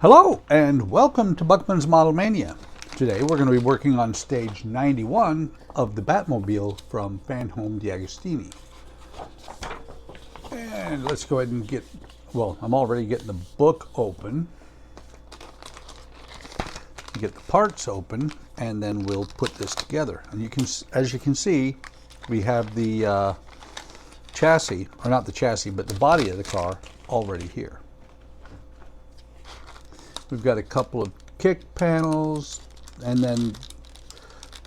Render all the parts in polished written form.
Hello and welcome to Buckman's Model Mania. Today we're going to be working on stage 91 of the Batmobile from Fanhome D'Agostini. And let's go ahead and I'm already getting the book open. Get the parts open and then we'll put this together. And as you can see, we have the chassis, or not the chassis, but the body of the car already here. We've got a couple of kick panels, and then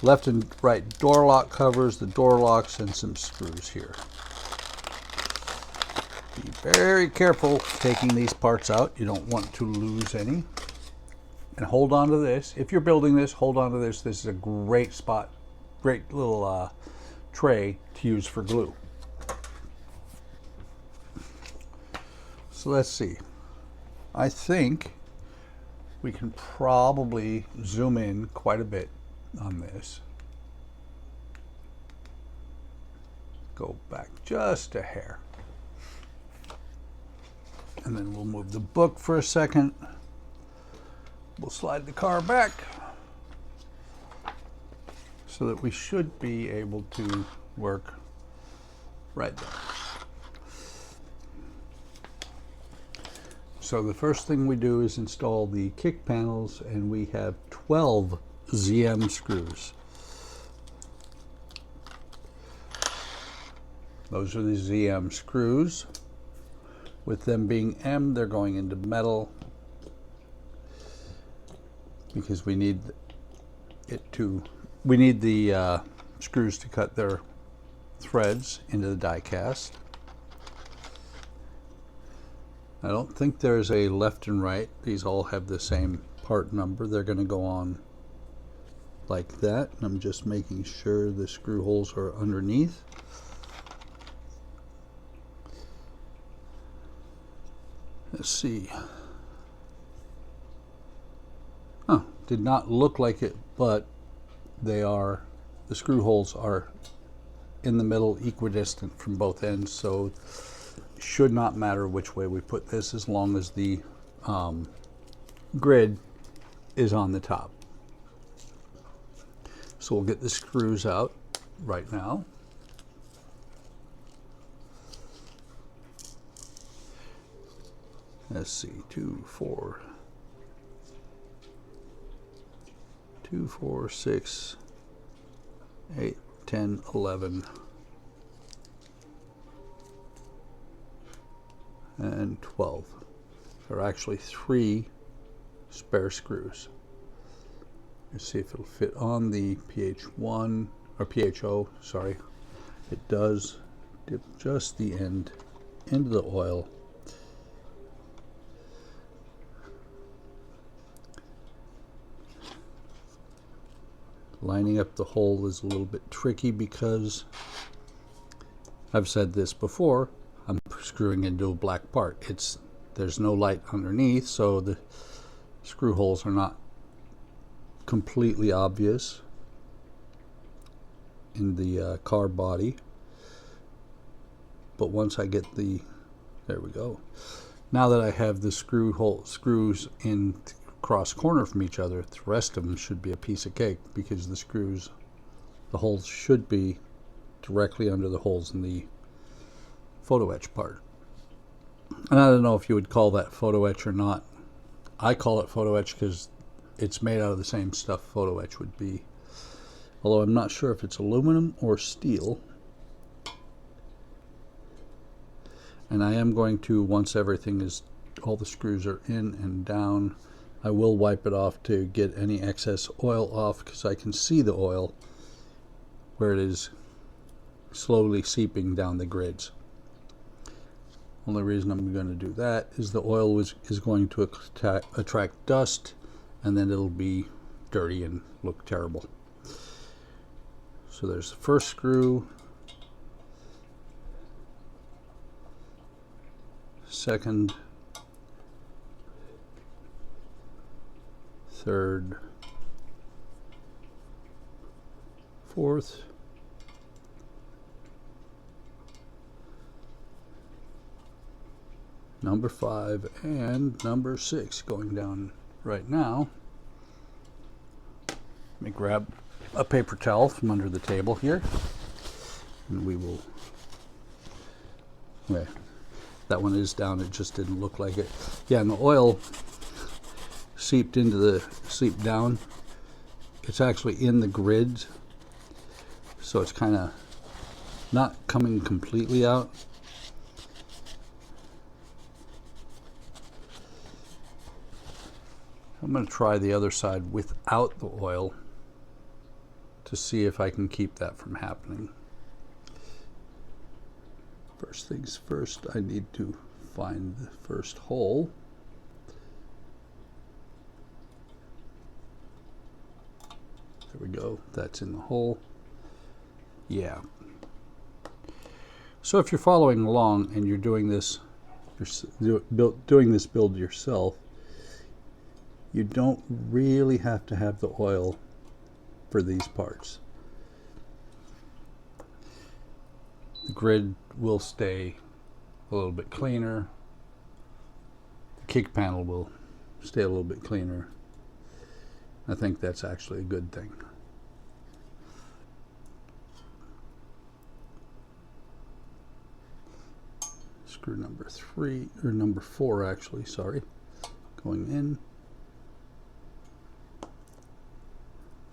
left and right door lock covers, the door locks, and some screws here. Be very careful taking these parts out. You don't want to lose any. And hold on to this. If you're building this, hold on to this. This is a great spot, great little tray to use for glue. So let's see. I think we can probably zoom in quite a bit on this. Go back just a hair. And then we'll move the book for a second. We'll slide the car back so that we should be able to work right there. So the first thing we do is install the kick panels, and we have 12 ZM screws. Those are the ZM screws. With them being M, they're going into metal because we need the screws to cut their threads into the die cast. I don't think there's a left and right. These all have the same part number. They're going to go on like that. I'm just making sure the screw holes are underneath. Let's see. Oh, did not look like it, but they are. The screw holes are in the middle, equidistant from both ends, so should not matter which way we put this as long as the grid is on the top. So we'll get the screws out right now. Let's see, 2, 4, 6, 8, 10, 11. And 12. There are actually 3 spare screws. Let's see if it'll fit on the PH1 or PHO, sorry. It does. Dip just the end into the oil. Lining up the hole is a little bit tricky because I've said this before. I'm screwing into a black part. There's no light underneath, so the screw holes are not completely obvious in the car body. But once I get there we go. Now that I have the screws in cross corner from each other, the rest of them should be a piece of cake because the holes should be directly under the holes in the photo etch part. And I don't know if you would call that photo etch or not. I call it photo etch because it's made out of the same stuff photo etch would be. Although I'm not sure if it's aluminum or steel. And I am going to, once all the screws are in and down, I will wipe it off to get any excess oil off because I can see the oil where it is slowly seeping down the grids. Only reason I'm going to do that is the oil is going to attract dust, and then it'll be dirty and look terrible. So there's the first screw, second, third, fourth, number 5 and number 6 going down right now. Let me grab a paper towel from under the table here, and we will. Okay, that one is down. It just didn't look like it. Yeah, and the oil seeped down. It's actually in the grid, so it's kind of not coming completely out. I'm going to try the other side without the oil to see if I can keep that from happening. First things first, I need to find the first hole. There we go, that's in the hole. Yeah. So if you're following along and you're doing this, build yourself, you don't really have to have the oil for these parts. The grid will stay a little bit cleaner. The kick panel will stay a little bit cleaner. I think that's actually a good thing. Screw number 3, or number 4 actually, sorry, going in.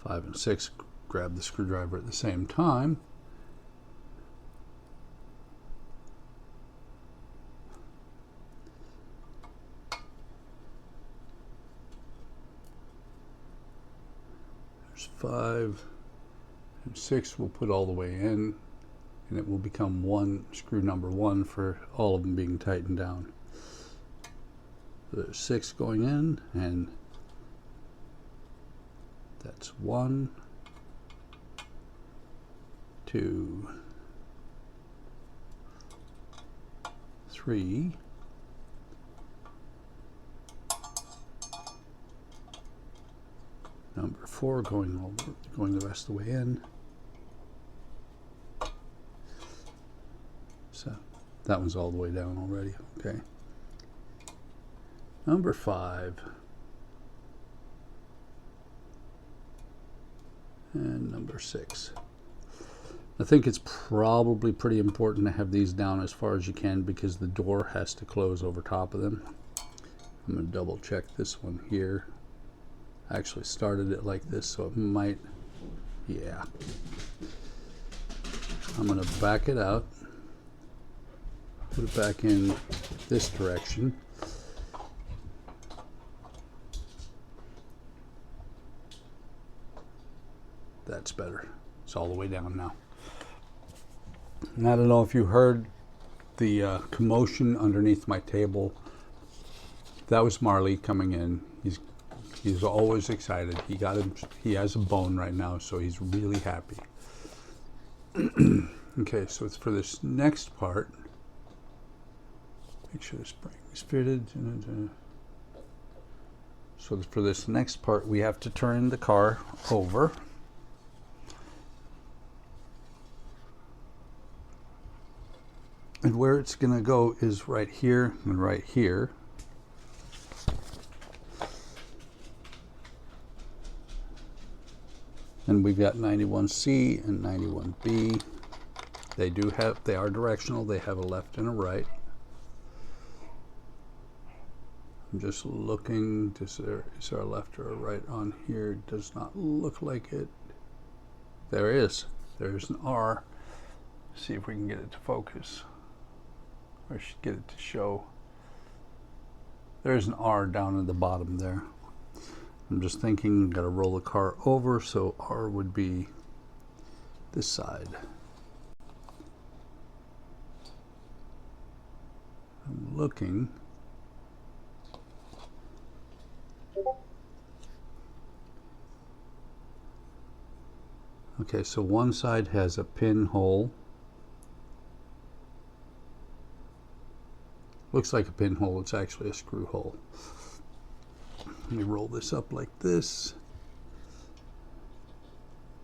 5 and 6, grab the screwdriver at the same time. There's 5 and 6 we'll put all the way in, and it will become screw number 1 for all of them being tightened down. So there's 6 going in, and that's 1, 2, 3, number 4 going the rest of the way in. So that one's all the way down already. Okay. Number 5. And number 6. I think it's probably pretty important to have these down as far as you can because the door has to close over top of them. I'm going to double check this one here. I actually started it like this, so it might, yeah. I'm going to back it out, put it back in this direction. That's better. It's all the way down now. And I don't know if you heard the commotion underneath my table. That was Marley coming in. He's always excited. He has a bone right now, so he's really happy. Okay, so it's for this next part. Make sure the spring is fitted. So for this next part, we have to turn the car over. And where it's going to go is right here and right here. And we've got 91C and 91B. They are directional. They have a left and a right. I'm just looking. Is there a left or a right on here? It does not look like it. There is. There's an R. See if we can get it to focus. Or I should get it to show. There's an R down at the bottom there. I'm just thinking, I've got to roll the car over, so R would be this side. I'm looking. Okay, so one side has a pinhole. Looks like a pinhole, it's actually a screw hole. Let me roll this up like this.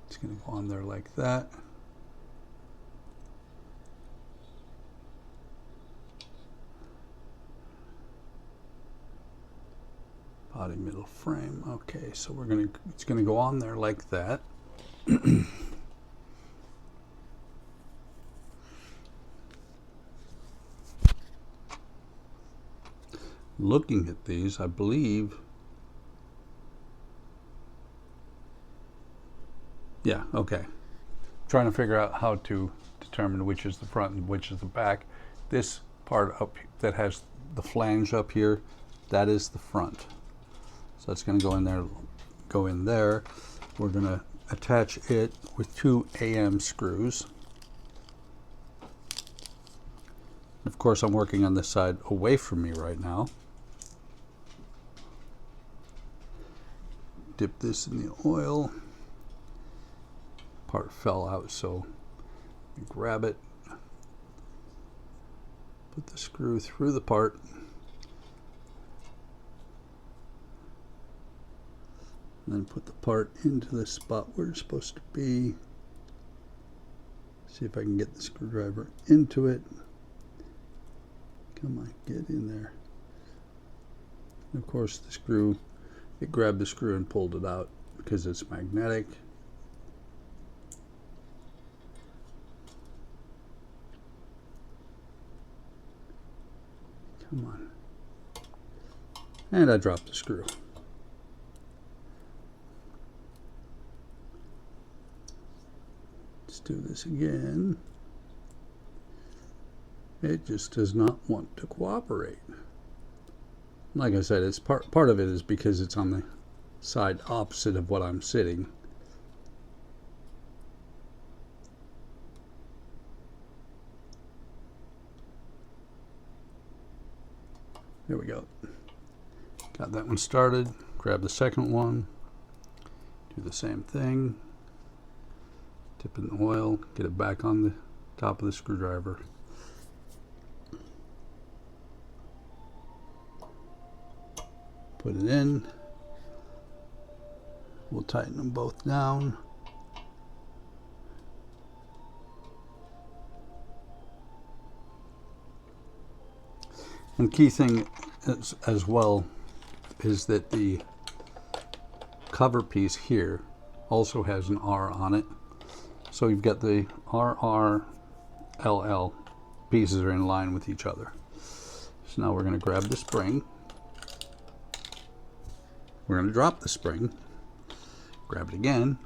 It's going to go on there like that. body middle frame. Okay, so it's gonna go on there like that. Looking at these, I believe, yeah, okay. Trying to figure out how to determine which is the front and which is the back. This part up that has the flange up here, that is the front. So that's going to go in there, go in there. We're going to attach it with 2 AM screws. Of course, I'm working on this side away from me right now. Dip this in the oil. Part fell out, so you grab it, put the screw through the part, and then put the part into the spot where it's supposed to be. See if I can get the screwdriver into it. Come on, get in there. And of course the screw, it grabbed the screw and pulled it out because it's magnetic. Come on. And I dropped the screw. Let's do this again. It just does not want to cooperate. Like I said, it's part of it is because it's on the side opposite of what I'm sitting. There we go. Got that one started. Grab the second one. Do the same thing. Dip in the oil. Get it back on the top of the screwdriver. Put it in. We'll tighten them both down. And key thing as well is that the cover piece here also has an R on it. So you've got the RR, LL pieces are in line with each other. So now we're going to grab the spring. We're going to drop the spring, grab it again,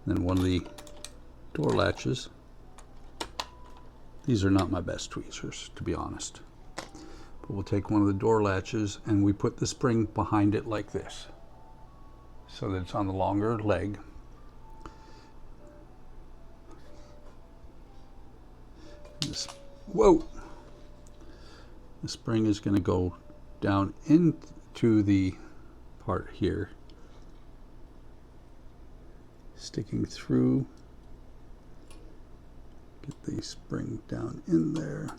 then one of the door latches. These are not my best tweezers, to be honest. But we'll take one of the door latches and we put the spring behind it like this, so that it's on the longer leg. Whoa! The spring is going to go down into the part here, sticking through. Get the spring down in there.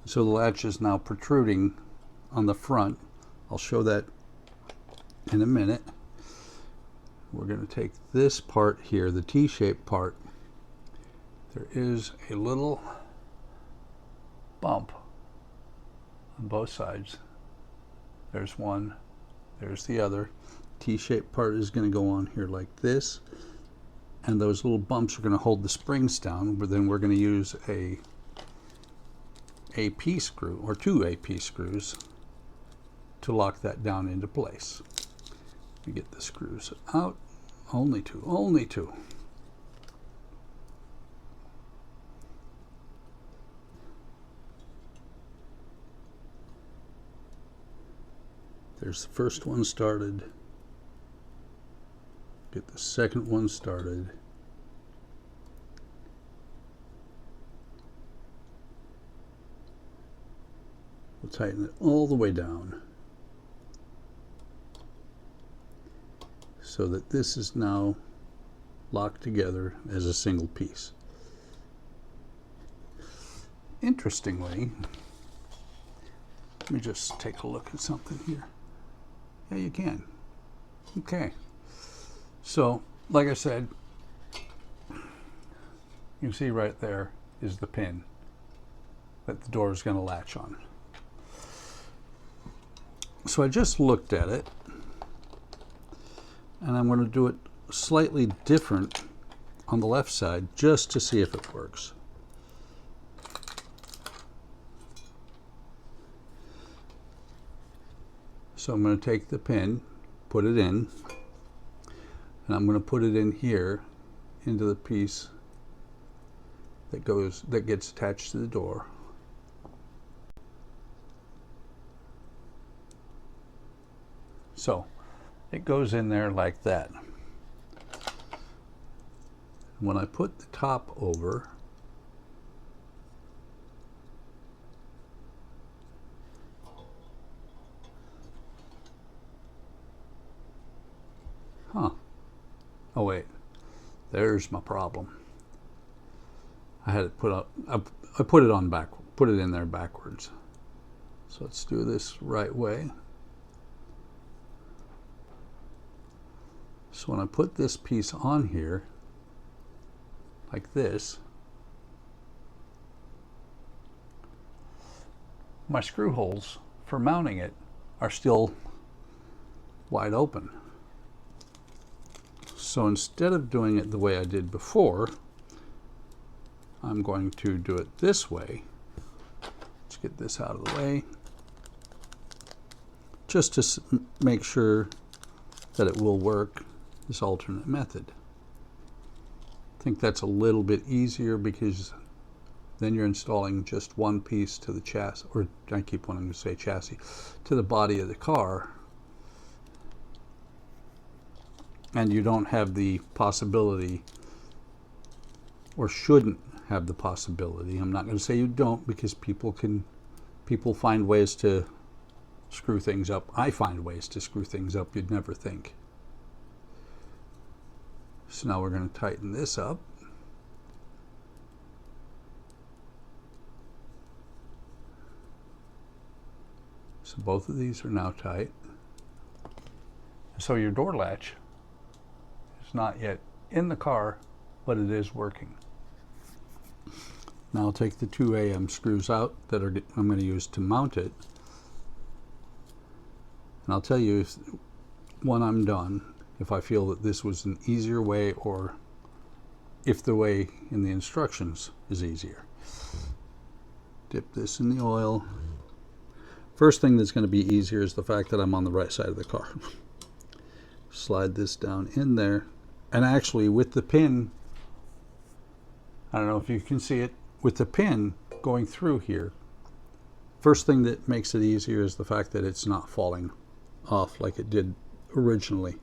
So the latch is now protruding on the front. I'll show that in a minute. We're going to take this part here, the T-shaped part. There is a little bump on both sides. There's one, there's the other. T-shaped part is going to go on here like this, and those little bumps are going to hold the springs down, but then we're going to use a AP screw or 2 AP screws to lock that down into place. We get the screws out. Only two. There's the first one started. Get the second one started. We'll tighten it all the way down so that this is now locked together as a single piece. Interestingly, let me just take a look at something here. Yeah, you can. Okay. So, like I said, you can see right there is the pin that the door is going to latch on. So I just looked at it, and I'm going to do it slightly different on the left side just to see if it works. So I'm going to take the pin, put it in, and I'm going to put it in here into the piece that gets attached to the door. So it goes in there like that. When I put the top over, oh wait, there's my problem. I had it put up, I put it on put it in there backwards. So let's do this right way. So when I put this piece on here, like this, my screw holes for mounting it are still wide open. So instead of doing it the way I did before, I'm going to do it this way. Let's get this out of the way, just to make sure that it will work, this alternate method. I think that's a little bit easier because then you're installing just one piece to the chassis, or I keep wanting to say chassis, to the body of the car. And you don't have the possibility, or shouldn't have the possibility. I'm not going to say you don't, because people find ways to screw things up. I find ways to screw things up you'd never think. So now we're going to tighten this up. So both of these are now tight. So your door latch is not yet in the car, but it is working. Now I'll take the 2 AM screws out that I'm going to use to mount it. And I'll tell you when I'm done, if I feel that this was an easier way, or if the way in the instructions is easier. Dip this in the oil. First thing that's going to be easier is the fact that I'm on the right side of the car. Slide this down in there, and actually with the pin, I don't know if you can see it, with the pin going through here, first thing that makes it easier is the fact that it's not falling off like it did originally.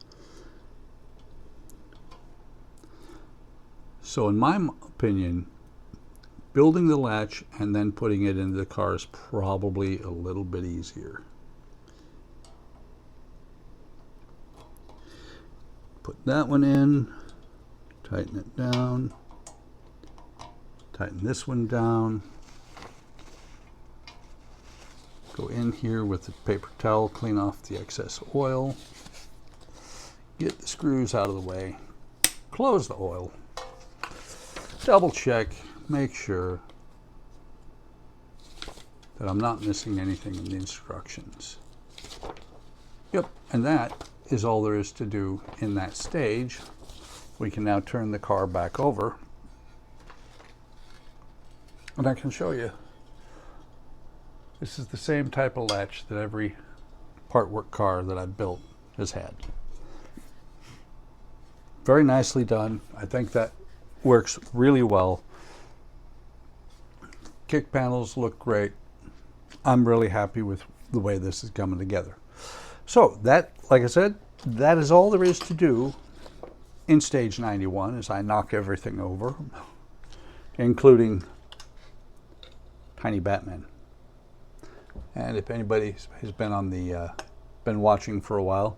So in my opinion, building the latch and then putting it into the car is probably a little bit easier. Put that one in, tighten it down, tighten this one down, go in here with the paper towel, clean off the excess oil, get the screws out of the way, close the oil, double check, make sure that I'm not missing anything in the instructions. Yep, and that is all there is to do in that stage. We can now turn the car back over, and I can show you. This is the same type of latch that every part work car that I've built has had. Very nicely done. I think that works really well. Kick panels look great. I'm really happy with the way this is coming together. So that, like I said, that is all there is to do in stage 91 as I knock everything over, including Tiny Batman. And if anybody has been on the been watching for a while,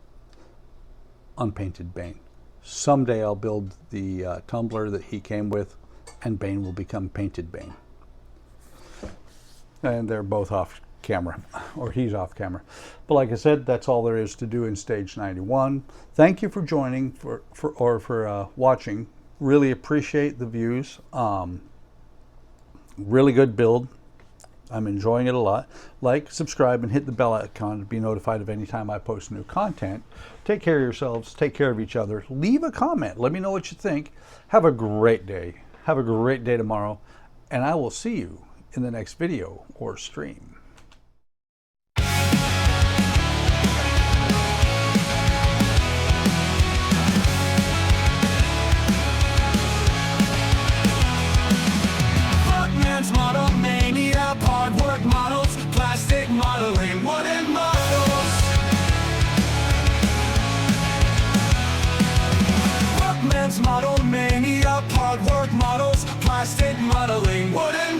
Unpainted Bane. Someday I'll build the tumbler that he came with, and Bane will become Painted Bane. And they're both off camera, or he's off camera. But like I said, that's all there is to do in stage 91. Thank you for joining, for watching. Really appreciate the views. Really good build. I'm enjoying it a lot. Like, subscribe, and hit the bell icon to be notified of any time I post new content. Take care of yourselves. Take care of each other. Leave a comment. Let me know what you think. Have a great day. Have a great day tomorrow. And I will see you in the next video or stream. Model mania, hard work models, plastic modeling, wooden models. Workman's model mania, hard work models, plastic modeling, wooden